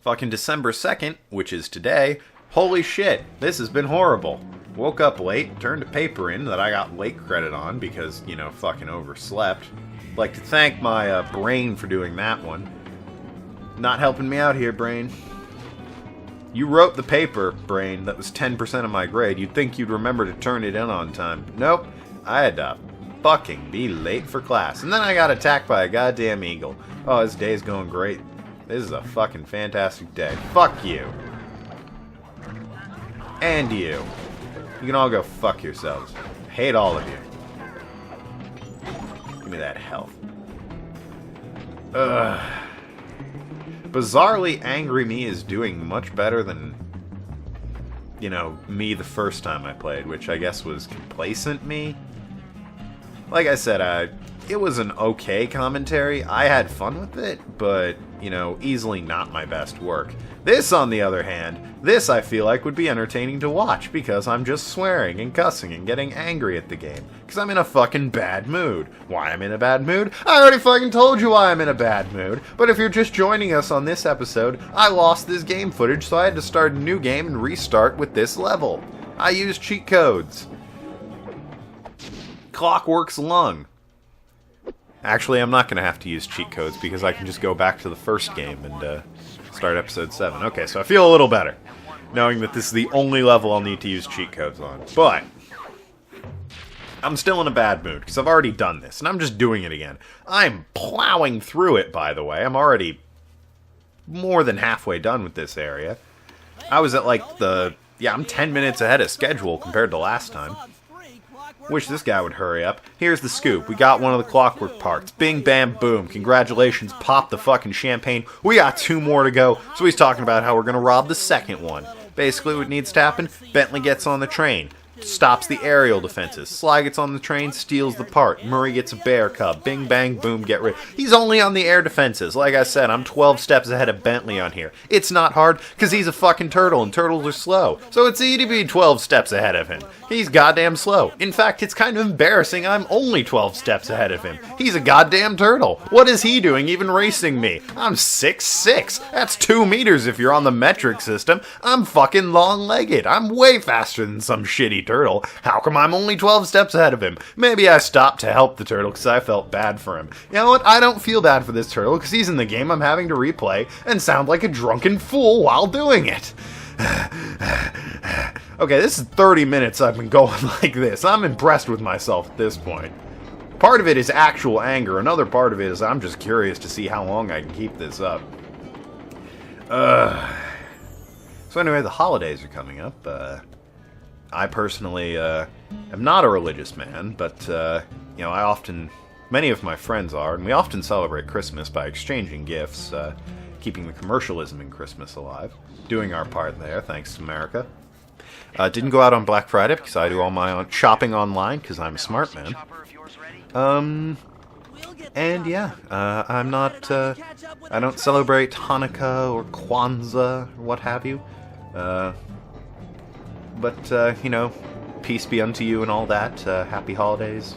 Fucking December 2nd, which is today. Holy shit, this has been horrible. Woke up late, turned a paper in that I got late credit on because, fucking overslept. Like to thank my brain for doing that one. Not helping me out here, brain. You wrote the paper, brain, that was 10% of my grade. You'd think you'd remember to turn it in on time. Nope, I had to fucking be late for class. And then I got attacked by a goddamn eagle. Oh, this day's going great. This is a fucking fantastic day. Fuck you. And you. You can all go fuck yourselves. I hate all of you. Give me that health. Ugh. Bizarrely, Angry Me is doing much better than, me the first time I played, which I guess was Complacent Me. Like I said, it was an okay commentary. I had fun with it, but, easily not my best work. This, on the other hand, this I feel like would be entertaining to watch because I'm just swearing and cussing and getting angry at the game. Because I'm in a fucking bad mood. Why I'm in a bad mood? I already fucking told you why I'm in a bad mood. But if you're just joining us on this episode, I lost this game footage, so I had to start a new game and restart with this level. I used cheat codes. Clockwork's Lung. Actually, I'm not going to have to use cheat codes because I can just go back to the first game and start episode 7. Okay, so I feel a little better knowing that this is the only level I'll need to use cheat codes on. But I'm still in a bad mood because I've already done this and I'm just doing it again. I'm plowing through it, by the way. I'm already more than halfway done with this area. I was at I'm 10 minutes ahead of schedule compared to last time. Wish this guy would hurry up. Here's the scoop. We got one of the clockwork parts. Bing, bam, boom. Congratulations. Pop the fucking champagne. We got 2 more to go. So he's talking about how we're going to rob the second one. Basically what needs to happen, Bentley gets on the train. Stops the aerial defenses. Sly gets on the train, steals the part. Murray gets a bear cub. Bing, bang, boom, get rid. He's only on the air defenses. Like I said, I'm 12 steps ahead of Bentley on here. It's not hard, because he's a fucking turtle, and turtles are slow. So it's easy to be 12 steps ahead of him. He's goddamn slow. In fact, it's kind of embarrassing I'm only 12 steps ahead of him. He's a goddamn turtle. What is he doing even racing me? I'm 6'6". That's 2 meters if you're on the metric system. I'm fucking long-legged. I'm way faster than some shitty turtle. How come I'm only 12 steps ahead of him? Maybe I stopped to help the turtle because I felt bad for him. You know what? I don't feel bad for this turtle because he's in the game I'm having to replay and sound like a drunken fool while doing it. Okay, this is 30 minutes I've been going like this. I'm impressed with myself at this point. Part of it is actual anger. Another part of it is I'm just curious to see how long I can keep this up. So anyway, the holidays are coming up. I personally am not a religious man, but, many of my friends are, and we often celebrate Christmas by exchanging gifts, keeping the commercialism in Christmas alive, doing our part there, thanks to America. Didn't go out on Black Friday because I do all my shopping online because I'm a smart man. I'm not, I don't celebrate Hanukkah or Kwanzaa or what have you. But, peace be unto you and all that. Happy holidays.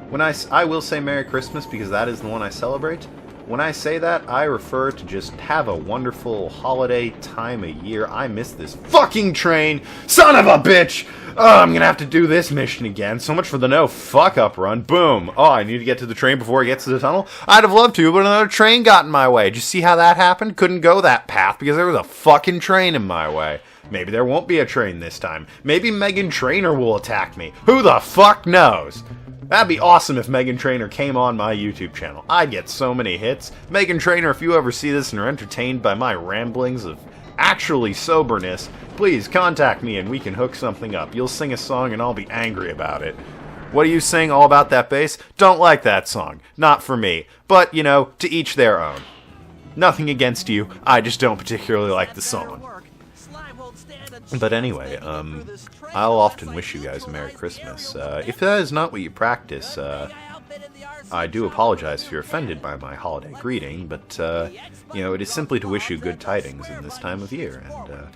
When I will say Merry Christmas because that is the one I celebrate. When I say that, I refer to just have a wonderful holiday time of year. I miss this fucking train. Son of a bitch! Oh, I'm gonna have to do this mission again. So much for the no fuck up run. Boom. Oh, I need to get to the train before it gets to the tunnel? I'd have loved to, but another train got in my way. Did you see how that happened? Couldn't go that path because there was a fucking train in my way. Maybe there won't be a train this time. Maybe Meghan Trainor will attack me. Who the fuck knows? That'd be awesome if Meghan Trainor came on my YouTube channel. I'd get so many hits. Meghan Trainor, if you ever see this and are entertained by my ramblings of actually soberness, please contact me and we can hook something up. You'll sing a song and I'll be angry about it. What do you sing all about that bass? Don't like that song. Not for me. But, to each their own. Nothing against you, I just don't particularly like the song. But anyway, I'll often wish you guys a Merry Christmas. If that is not what you practice, I do apologize if you're offended by my holiday greeting, but, it is simply to wish you good tidings in this time of year, and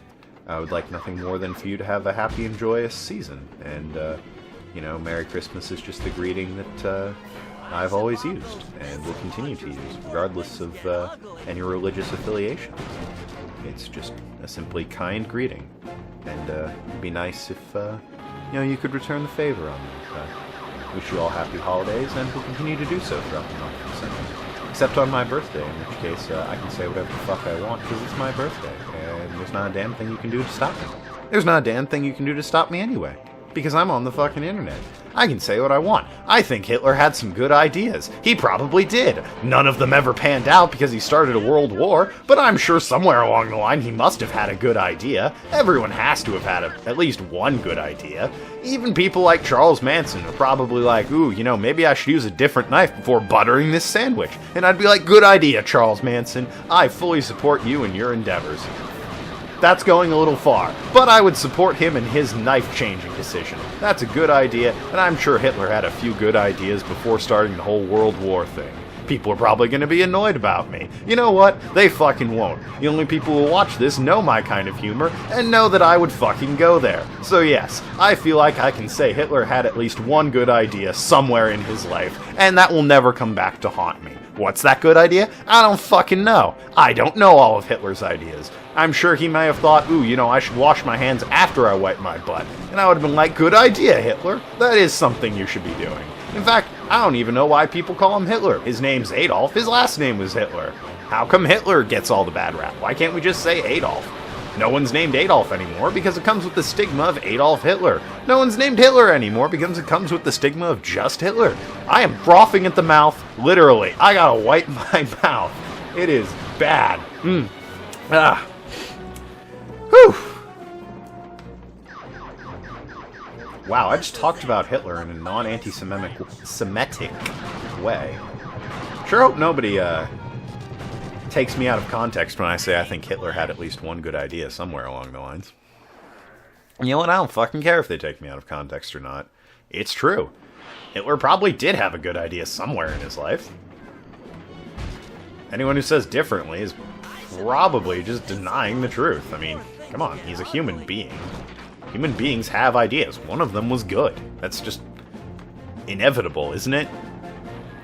I would like nothing more than for you to have a happy and joyous season, and, Merry Christmas is just the greeting that I've always used, and will continue to use, regardless of any religious affiliation. It's just a simply kind greeting. And it'd be nice if, you could return the favor on me. Wish you all happy holidays, and will continue to do so throughout the month of December. Except on my birthday, in which case I can say whatever the fuck I want, because it's my birthday, and there's not a damn thing you can do to stop me. There's not a damn thing you can do to stop me anyway, because I'm on the fucking internet. I can say what I want. I think Hitler had some good ideas. He probably did. None of them ever panned out because he started a world war, but I'm sure somewhere along the line he must have had a good idea. Everyone has to have had at least one good idea. Even people like Charles Manson are probably like, ooh, maybe I should use a different knife before buttering this sandwich. And I'd be like, good idea, Charles Manson. I fully support you in your endeavors. That's going a little far, but I would support him in his knife-changing decision. That's a good idea, and I'm sure Hitler had a few good ideas before starting the whole World War thing. People are probably going to be annoyed about me. You know what? They fucking won't. The only people who watch this know my kind of humor, and know that I would fucking go there. So yes, I feel like I can say Hitler had at least one good idea somewhere in his life, and that will never come back to haunt me. What's that good idea? I don't fucking know. I don't know all of Hitler's ideas. I'm sure he may have thought, ooh, I should wash my hands after I wipe my butt. And I would have been like, good idea, Hitler. That is something you should be doing. In fact, I don't even know why people call him Hitler. His name's Adolf. His last name was Hitler. How come Hitler gets all the bad rap? Why can't we just say Adolf? No one's named Adolf anymore because it comes with the stigma of Adolf Hitler. No one's named Hitler anymore because it comes with the stigma of just Hitler. I am frothing at the mouth, literally. I gotta wipe my mouth. It is bad. Whew. Wow, I just talked about Hitler in a non-anti-Semitic way. Sure hope nobody takes me out of context when I say I think Hitler had at least one good idea somewhere along the lines. And you know what? I don't fucking care if they take me out of context or not. It's true. Hitler probably did have a good idea somewhere in his life. Anyone who says differently is probably just denying the truth. I mean, come on, he's a human being. Human beings have ideas. One of them was good. That's just inevitable, isn't it?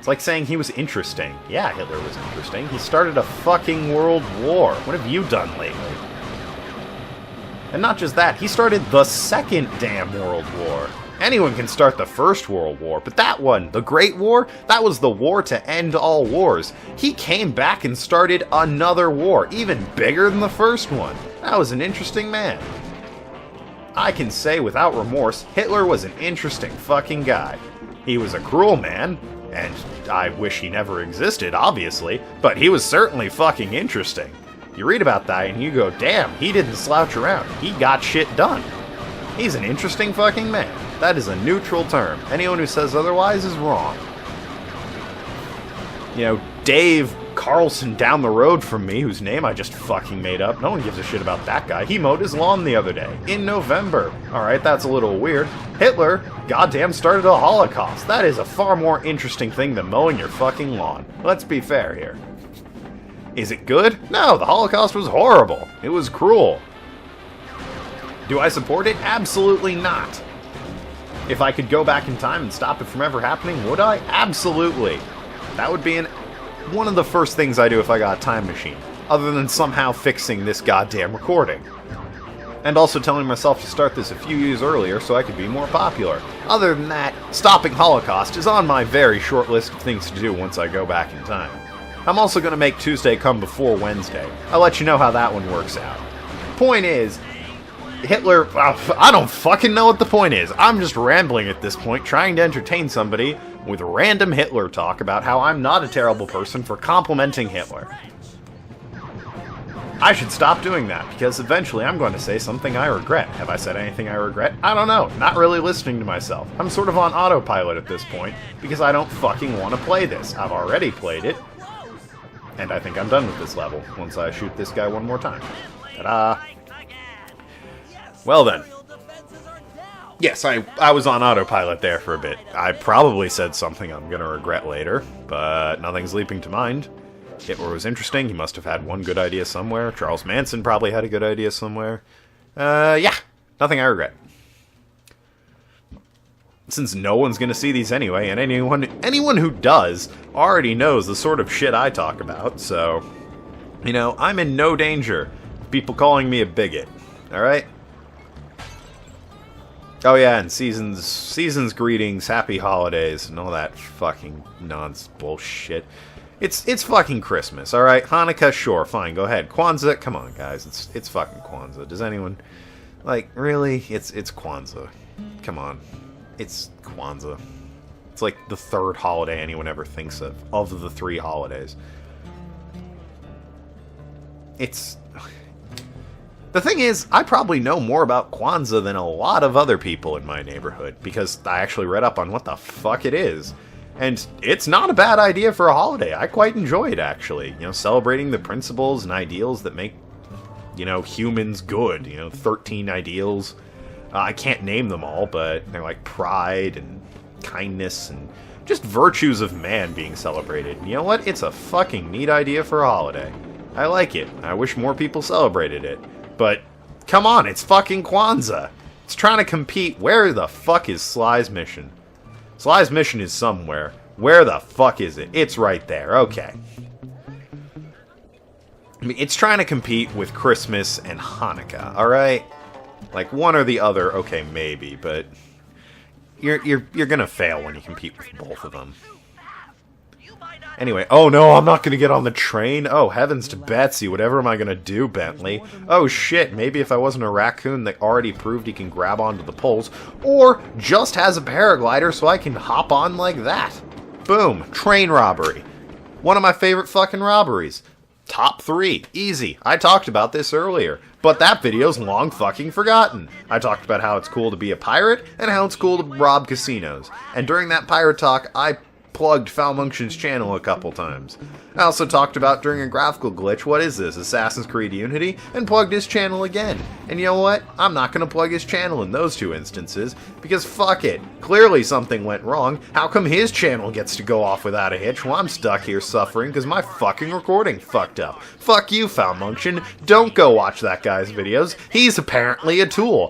It's like saying he was interesting. Yeah, Hitler was interesting. He started a fucking world war. What have you done lately? And not just that, he started the second damn world war. Anyone can start the first world war, but that one, the Great War, that was the war to end all wars. He came back and started another war, even bigger than the first one. That was an interesting man. I can say without remorse, Hitler was an interesting fucking guy. He was a cruel man, and I wish he never existed, obviously, but he was certainly fucking interesting. You read about that and you go, damn, he didn't slouch around. He got shit done. He's an interesting fucking man. That is a neutral term. Anyone who says otherwise is wrong. Dave Carlson down the road from me, whose name I just fucking made up. No one gives a shit about that guy. He mowed his lawn the other day. In November. Alright, that's a little weird. Hitler, goddamn, started a Holocaust. That is a far more interesting thing than mowing your fucking lawn. Let's be fair here. Is it good? No, the Holocaust was horrible. It was cruel. Do I support it? Absolutely not. If I could go back in time and stop it from ever happening, would I? Absolutely. That would be one of the first things I do if I got a time machine, other than somehow fixing this goddamn recording. And also telling myself to start this a few years earlier so I could be more popular. Other than that, stopping Holocaust is on my very short list of things to do once I go back in time. I'm also going to make Tuesday come before Wednesday. I'll let you know how that one works out. Point is, Hitler, I don't fucking know what the point is. I'm just rambling at this point, trying to entertain somebody with random Hitler talk about how I'm not a terrible person for complimenting Hitler. I should stop doing that, because eventually I'm going to say something I regret. Have I said anything I regret? I don't know. Not really listening to myself. I'm sort of on autopilot at this point, because I don't fucking want to play this. I've already played it, and I think I'm done with this level once I shoot this guy one more time. Ta-da! Well then. Yes, I was on autopilot there for a bit. I probably said something I'm going to regret later, but nothing's leaping to mind. Hitler was interesting. He must have had one good idea somewhere. Charles Manson probably had a good idea somewhere. Yeah, nothing I regret. Since no one's going to see these anyway, and anyone who does already knows the sort of shit I talk about, so, I'm in no danger people calling me a bigot. Alright? Oh yeah, and seasons greetings, happy holidays, and all that fucking nonsense bullshit. It's fucking Christmas, alright? Hanukkah, sure, fine, go ahead. Kwanzaa, come on guys, it's fucking Kwanzaa. Does anyone... Like, really? It's Kwanzaa. Come on. It's Kwanzaa. It's like the third holiday anyone ever thinks of the 3 holidays. It's... The thing is, I probably know more about Kwanzaa than a lot of other people in my neighborhood, because I actually read up on what the fuck it is. And it's not a bad idea for a holiday. I quite enjoy it, actually. You know, celebrating the principles and ideals that make, you know, humans good. You know, 13 ideals. I can't name them all, but they're like pride and kindness and just virtues of man being celebrated. And you know what? It's a fucking neat idea for a holiday. I like it. I wish more people celebrated it. But, come on, it's fucking Kwanzaa. It's trying to compete. Where the fuck is Sly's mission? Sly's mission is somewhere. Where the fuck is it? It's right there. Okay. I mean, it's trying to compete with Christmas and Hanukkah, alright? Like, one or the other, okay, maybe, but... You're gonna fail when you compete with both of them. Anyway, oh no, I'm not gonna get on the train. Oh, heavens to Betsy, whatever am I gonna do, Bentley? Oh shit, maybe if I wasn't a raccoon that already proved he can grab onto the poles, or just has a paraglider so I can hop on like that. Boom, train robbery. One of my favorite fucking robberies. Top 3, easy. I talked about this earlier, but that video's long fucking forgotten. I talked about how it's cool to be a pirate, and how it's cool to rob casinos. And during that pirate talk, I plugged Foulmunction's channel a couple times. I also talked about during a graphical glitch, what is this, Assassin's Creed Unity, and plugged his channel again. And you know what? I'm not going to plug his channel in those 2 instances, because fuck it. Clearly something went wrong. How come his channel gets to go off without a hitch while I'm stuck here suffering because my fucking recording fucked up? Fuck you, Foulmunction. Don't go watch that guy's videos. He's apparently a tool.